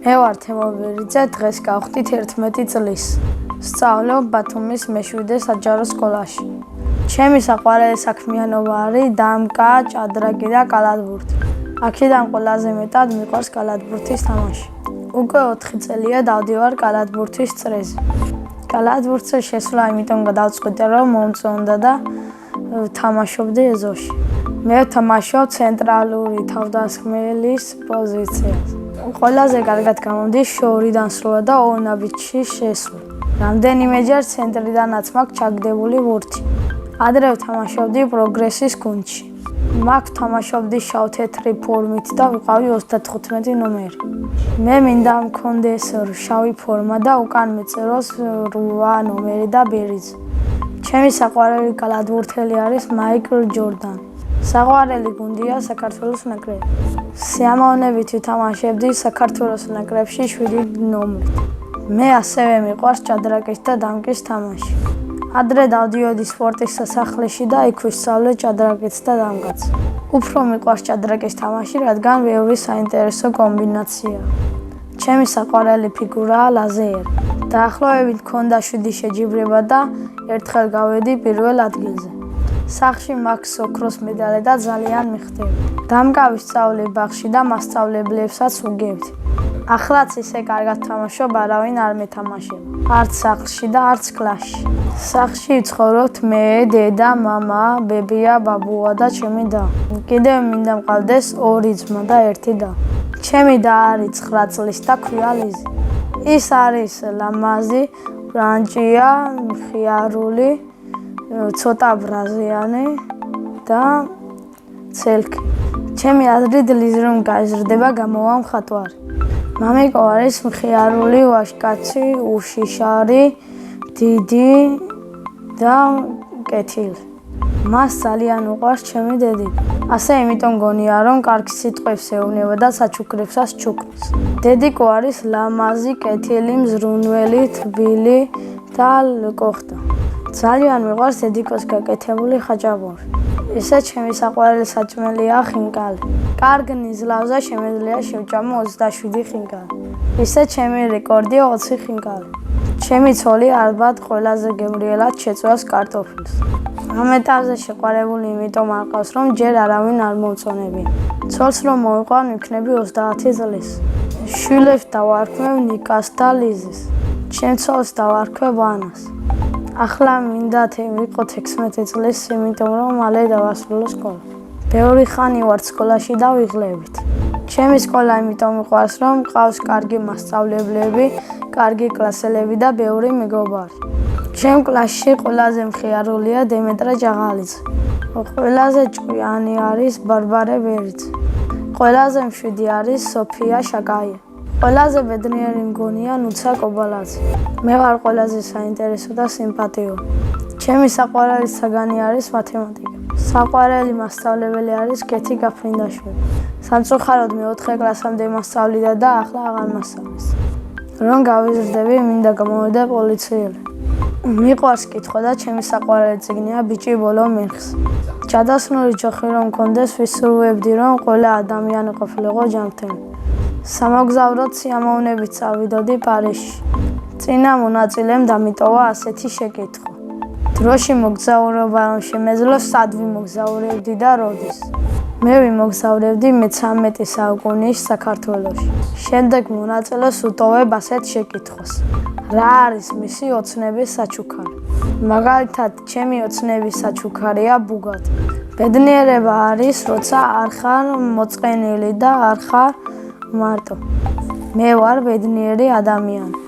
მე ვარ თემობერიძე, დღეს გავხდით 11 წლის. სწავლობ ბათუმის მე-7 საჯარო სკოლაში. ჩემი საყვარელი საქმიანობა არის დამკა, ჭადრაკი და კალათბურთი. აქედან ყველაზე მეტად მიყვარს კალათბურთის თამაში. უკვე 4 წელია დავდივარ კალათბურთის წრეზე. კალათბურთზე შესვლა იმიტომ გადავწყვიტე, რომ მომწონდა და თამაშობდი ეზოში. მე ვთამაშობ ცენტრალური თავდამსხმელის პოზიციაზე. ყველაზე კარგად გამომდის შორიდან სროლა და ორ ნაბიჯში შესვლა. რამდენიმეჯერ ცენტრიდანაც მაქვს ჩაგდებული ბურთი. ადრე ვთამაშობდი პროგრესის გუნდში. მაგ ვთამაშობდი შავ-თეთრი ფორმით და ვიყავი 35 ნომერი. მე მინდა მქონდეს შავი ფორმა და უკან მიწეროს 8 ნომერი და ბერიძე. ჩემი საყვარელი კალათბურთელი არის მაიკლ ჯორდანი. საყვარელი გუნდია საქართველოს ნაკრები. სიამოვნებით ვთამაშებდი საქართველოს ნაკრებში 7 ნომრით. მე ასევე მიყვარს ჭადრაკის და დამკის თამაში. ადრე დავდიოდი სპორტის სასახლეში და იქ ვისწავლე ჭადრაკიც და დამკაც. უფრო მიყვარს ჭადრაკის თამაში, რადგან ბევრი საინტერესო კომბინაციაა. ჩემი საყვარელი ფიგურაა ლაზერი. დაახლოებით მქონდა 7 შეჯიბრება და ერთხელ გავედი პირველ ადგილზე. სახლში მაქვს ოქროს მედალი და ძალიან მიხდები. დამკა ვისწავლე ბაღში და მასწავლებლებსაც ვუგებდი. ახლაც ისე კარგად ვთამაშობ, არავინ არ მეთამაშება. არც სახლში და არც კლასში. სახლში ვცხოვრობთ მე, დედა, მამა, ბებია, ბაბუა და ჩემი და. კიდევ მინდა მყავდეს 2 ძმა და 1 და. ჩემი და არის 9 წლის და ქვია ლიზი. ის არის ლამაზი, ბრანჭია, მხიარული, ცოტა ბრაზიანი და ცელკი. ჩემი აზრით ლიზი რომ გაიზრდება, გამოვა მხატვარი. მამიკო არის მხიარული, ვაჟკაცი, უშიშარი, დიდი და კეთილი. მას ძალიან უყვარს ჩემი დედი. ასე იმიტომ გონია, რომ კარგ სიტყვებს ეუბნება და საჩუქრებსაც ჩუქნის. დედიკო არის ლამაზი, კეთილი, მზრუნველი, თბილი და კოხტა. ძალიან მიყვარს დედიკოს გაკეთებული ხაჭაპური. ისე ჩემი საყვარელი საჭმელია ხინკალი. კარგ ნიზლავზე შემიძლია შევჭამო 27 ხინკალი. ისე ჩემი რეკორდია 20 ხინკალი. ჩემი ცოლი ალბათ ყველაზე გემრიელად შეწვევს კარტოფილს. ამ ეტაპზე შეყვარებული იმიტომ არ ყავს, რომ ჯერ არავინ არ მომწონებია. ცოლს რომ მოვიყვან, ვიქნები 30 წლის. შვილებს დავარქმევ ნიკას და ლიზის. ჩემ ცოლს დავარქვევ ანას. ახლა მინდა ვიყო 16 წლის, იმიტომ რომ მალე დავასრულო სკოლა. ბევრი ხანი ვარ სკოლაში და ვიღლებით. ჩემი სკოლა იმიტომ მიყვარს, რომ მყავს კარგი მასწავლებლები, კარგი კლასელები და ბევრი მეგობარი. ჩემ კლასში ყველაზე მხიარულია დემეტრე ჭაღალიძე. ყველაზე ჭკვიანი არის ბარბარე ბერიძე. ყველაზე მშვიდი არის სოფია შაკაია. ყველაზე ბედნიერი მგონია ნუცა კობალაძე. მე ვარ ყველაზე საინტერესო და სიმპათიური. ჩემი საყვარელი საგანი არის მათემატიკა. საყვარელი მასწავლებელი არის კეთი გაფრინდაშვილი. სამწუხაროდ მე-4 კლასამდე მასწავლიდა და ახლა აღარ მასწავლის. რომ გავიზრდები, მინდა გამოვიდე პოლიციელი. მიყვარს კითხვა და ჩემი საყვარელი წიგნია ბიჭი ბოლო მერხს. ჯადოსნური ჯოხი რომ მქონდეს, ვისურვებდი, რომ ყველა ადამიანი ყოფილიყო ჯანმრთელი. სამოგზაუროდ სიამოვნებით წავიდოდი პარიზში. წინა მონაწილემ დამიტოვა ასეთი შეკითხვა. დროში მოგზაურობა რომ შემეძლოს, სად ვიმოგზაურებდი და როდის? მე ვიმოგზაურებდი მე-13 საუკუნის საქართველოში. შემდეგ მონაწილეს უტოვებ ასეთ შეკითხვას. რა არის მისი ოცნების საჩუქარი? მაგალითად, ჩემი ოცნების საჩუქარია ბუგატი. ბედნიერება არის, როცა არ ხარ მოწყენილი და არ ხარ მარტო. მე ვარ ბედნიერი ადამიანი.